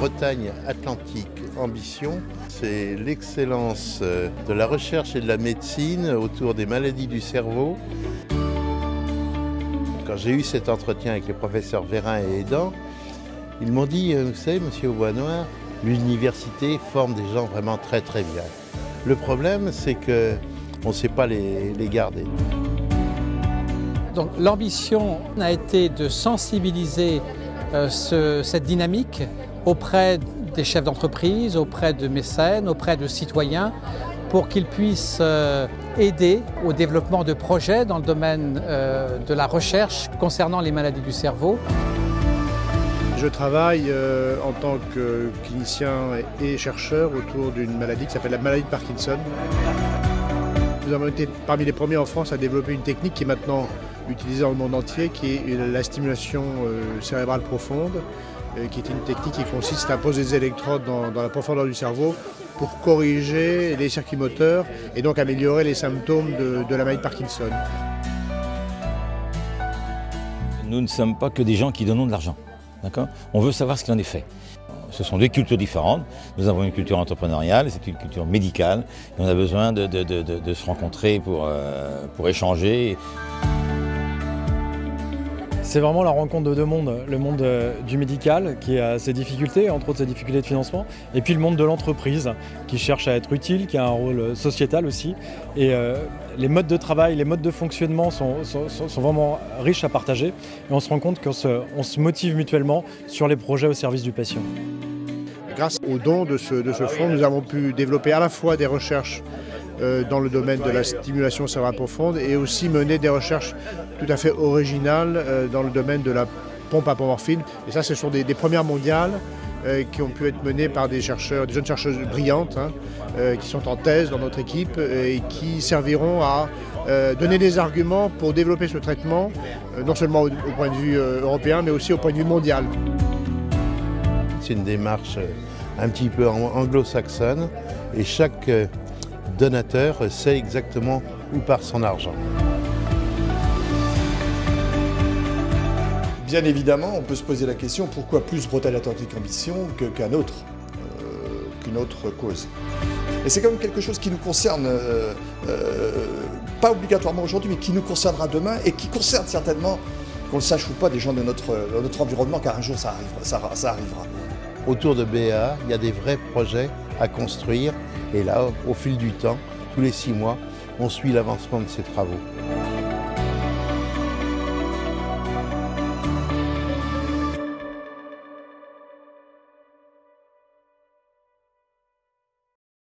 Bretagne Atlantique Ambition, c'est l'excellence de la recherche et de la médecine autour des maladies du cerveau. Quand j'ai eu cet entretien avec les professeurs Vérin et Aidan, ils m'ont dit, vous savez, monsieur Aubois-Noir, l'université forme des gens vraiment très très bien. Le problème, c'est qu'on ne sait pas les garder. Donc l'ambition a été de sensibiliser cette dynamique auprès des chefs d'entreprise, auprès de mécènes, auprès de citoyens, pour qu'ils puissent aider au développement de projets dans le domaine de la recherche concernant les maladies du cerveau. Je travaille en tant que clinicien et chercheur autour d'une maladie qui s'appelle la maladie de Parkinson. Nous avons été parmi les premiers en France à développer une technique qui est maintenant utilisée dans le monde entier, qui est la stimulation cérébrale profonde, qui est une technique qui consiste à poser des électrodes dans la profondeur du cerveau pour corriger les circuits moteurs et donc améliorer les symptômes de la maladie de Parkinson. Nous ne sommes pas que des gens qui donnons de l'argent. On veut savoir ce qu'il en est fait. Ce sont deux cultures différentes. Nous avons une culture entrepreneuriale, c'est une culture médicale. Et on a besoin de se rencontrer pour échanger. C'est vraiment la rencontre de deux mondes, le monde du médical qui a ses difficultés, entre autres ses difficultés de financement, et puis le monde de l'entreprise qui cherche à être utile, qui a un rôle sociétal aussi. Et les modes de travail, les modes de fonctionnement sont vraiment riches à partager et on se rend compte qu'on se motive mutuellement sur les projets au service du patient. Grâce aux dons de ce fonds, nous avons pu développer à la fois des recherches dans le domaine de la stimulation cérébrale profonde et aussi mener des recherches tout à fait originales dans le domaine de la pompe à apomorphine. Et ça, ce sont des premières mondiales qui ont pu être menées par des chercheurs, des jeunes chercheuses brillantes qui sont en thèse dans notre équipe et qui serviront à donner des arguments pour développer ce traitement, non seulement au point de vue européen, mais aussi au point de vue mondial. C'est une démarche un petit peu anglo-saxonne et chaque donateur sait exactement où part son argent. Bien évidemment, on peut se poser la question pourquoi plus Bretagne Atlantique Ambition qu'une autre cause. Et c'est quand même quelque chose qui nous concerne, pas obligatoirement aujourd'hui, mais qui nous concernera demain et qui concerne certainement, qu'on le sache ou pas, des gens de notre environnement, car un jour ça arrivera. Autour de BA, il y a des vrais projets à construire et là, au fil du temps, tous les 6 mois, on suit l'avancement de ces travaux.